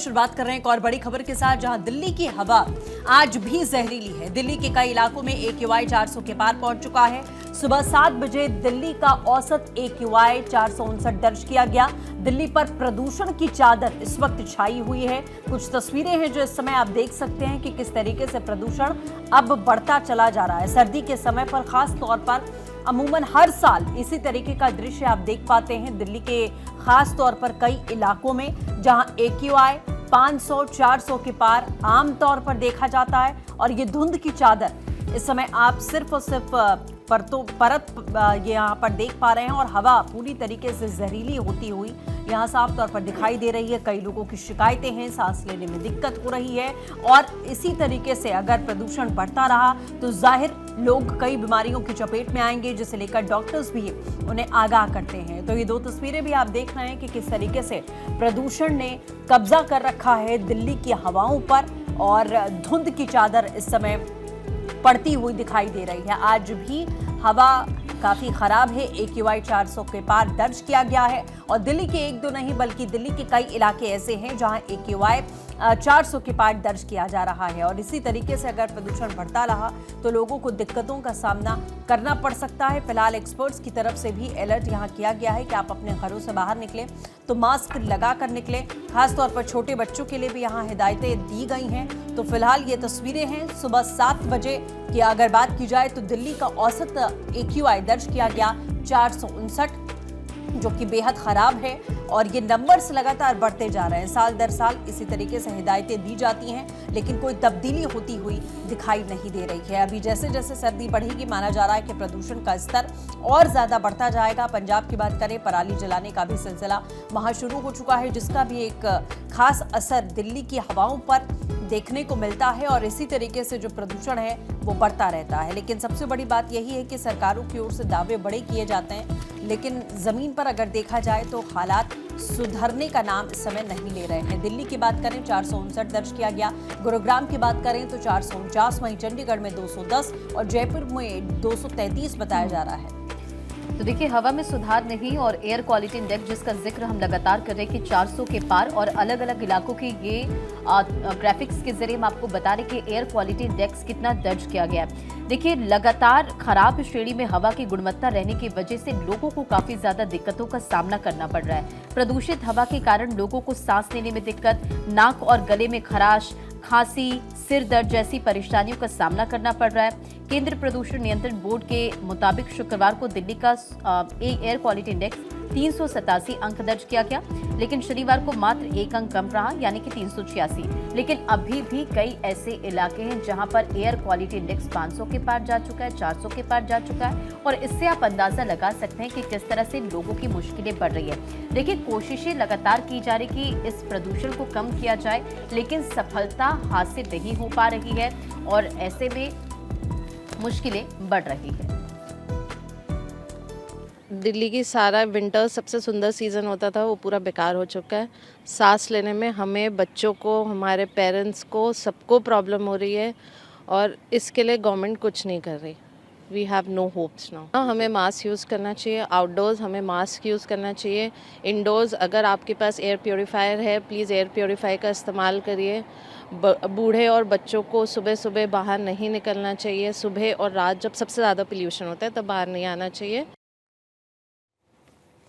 शुरुआत कर रहे हैं एक और बड़ी खबर के साथ, जहां दिल्ली की हवा आज भी जहरीली है। दिल्ली के कई इलाकों में AQI 400 के पार पहुंच चुका है। सुबह 7 बजे दिल्ली का औसत AQI 459 दर्ज किया गया। दिल्ली पर प्रदूषण की चादर इस वक्त छाई हुई है। कुछ तस्वीरें हैं जो इस समय आप देख सकते हैं कि किस तरीके से प्रदूषण अब बढ़ता चला जा रहा है। सर्दी के समय पर खास तौर पर अमूमन हर साल इसी तरीके का दृश्य आप देख पाते हैं दिल्ली के खास तौर पर कई इलाकों में, जहां AQI 500-400 के पार आमतौर पर देखा जाता है। और ये धुंध की चादर इस समय आप सिर्फ और सिर्फ परत ये यहाँ पर देख पा रहे हैं और हवा पूरी तरीके से जहरीली होती हुई यहाँ साफ तौर पर दिखाई दे रही है। कई लोगों की शिकायतें हैं, सांस लेने में दिक्कत हो रही है और इसी तरीके से अगर प्रदूषण बढ़ता रहा तो जाहिर लोग कई बीमारियों की चपेट में आएंगे, जिसे लेकर डॉक्टर्स भी उन्हें आगाह करते हैं। तो ये दो तस्वीरें भी आप देख रहे हैं कि किस तरीके से प्रदूषण ने कब्जा कर रखा है दिल्ली की हवाओं पर और धुंध की चादर इस समय पड़ती हुई दिखाई दे रही है। आज भी हवा काफी खराब है। AQI 400 के पार दर्ज किया गया है और दिल्ली के एक दो नहीं बल्कि दिल्ली के कई इलाके ऐसे हैं जहां AQI 400 के पार दर्ज किया जा रहा है। और इसी तरीके से अगर प्रदूषण बढ़ता रहा तो लोगों को दिक्कतों का सामना करना पड़ सकता है। फिलहाल एक्सपर्ट्स की तरफ से भी अलर्ट यहाँ किया गया है कि आप अपने घरों से बाहर निकलें तो मास्क लगा कर निकलें। खासतौर पर छोटे बच्चों के लिए भी यहाँ हिदायतें दी गई हैं। तो फिलहाल ये तस्वीरें हैं सुबह 7 बजे की। अगर बात की जाए तो दिल्ली का औसत AQI दर्ज किया गया 459, जो कि बेहद खराब है और ये नंबर्स लगातार बढ़ते जा रहे हैं। साल दर साल इसी तरीके से हिदायतें दी जाती हैं लेकिन कोई तब्दीली होती हुई दिखाई नहीं दे रही है। अभी जैसे जैसे सर्दी बढ़ेगी माना जा रहा है कि प्रदूषण का स्तर और ज्यादा बढ़ता जाएगा। पंजाब की बात करें, पराली जलाने का भी सिलसिला वहां शुरू हो चुका है, जिसका भी एक खास असर दिल्ली की हवाओं पर देखने को मिलता है और इसी तरीके से जो प्रदूषण है वो बढ़ता रहता है। लेकिन सबसे बड़ी बात यही है कि सरकारों की ओर से दावे बड़े किए जाते हैं लेकिन जमीन पर अगर देखा जाए तो हालात सुधरने का नाम इस समय नहीं ले रहे हैं। दिल्ली की बात करें 459 दर्ज किया गया, गुरुग्राम की बात करें तो 449, वहीं चंडीगढ़ में 210 और जयपुर में 233 बताया जा रहा है। तो देखिए, हवा में सुधार नहीं और एयर क्वालिटी इंडेक्स जिसका जिक्र हम लगातार कर रहे हैं कि 400 के पार और अलग अलग इलाकों के ये ग्राफिक्स के जरिए हम आपको बता रहे कि एयर क्वालिटी इंडेक्स कितना दर्ज किया गया है। देखिए, लगातार खराब श्रेणी में हवा की गुणवत्ता रहने की वजह से लोगों को काफी ज्यादा दिक्कतों का सामना करना पड़ रहा है। प्रदूषित हवा के कारण लोगों को सांस लेने में दिक्कत, नाक और गले में खराश, खांसी, सिर दर्द जैसी परेशानियों का सामना करना पड़ रहा है। केंद्र प्रदूषण नियंत्रण बोर्ड के मुताबिक शुक्रवार को दिल्ली का एयर क्वालिटी इंडेक्स 387 अंक दर्ज किया गया, लेकिन शनिवार को मात्र 1 अंक कम रहा, यानी कि 386। लेकिन अभी भी कई ऐसे इलाके हैं जहां पर एयर क्वालिटी इंडेक्स 500 के पार जा चुका है, 400 के पार जा चुका है और इससे आप अंदाजा लगा सकते हैं कि किस तरह से लोगों की मुश्किलें बढ़ रही है। देखिए, कोशिशें लगातार की जा रही कि इस प्रदूषण को कम किया जाए, लेकिन सफलता हासिल नहीं हो पा रही है और ऐसे में मुश्किलें बढ़ रही है। दिल्ली की सारा विंटर सबसे सुंदर सीज़न होता था, वो पूरा बेकार हो चुका है। सांस लेने में हमें, बच्चों को, हमारे पेरेंट्स को, सबको प्रॉब्लम हो रही है और इसके लिए गवर्नमेंट कुछ नहीं कर रही। We have no hopes now. हमें मास्क यूज़ करना चाहिए, आउटडोर्स हमें मास्क यूज़ करना चाहिए। इंडोर्स अगर आपके पास एयर प्योरीफायर है, प्लीज़ एयर प्योरीफायर का इस्तेमाल करिए। बूढ़े और बच्चों को सुबह सुबह बाहर नहीं निकलना चाहिए। सुबह और रात जब सबसे ज़्यादा पोल्यूशन होता है तब बाहर नहीं आना चाहिए।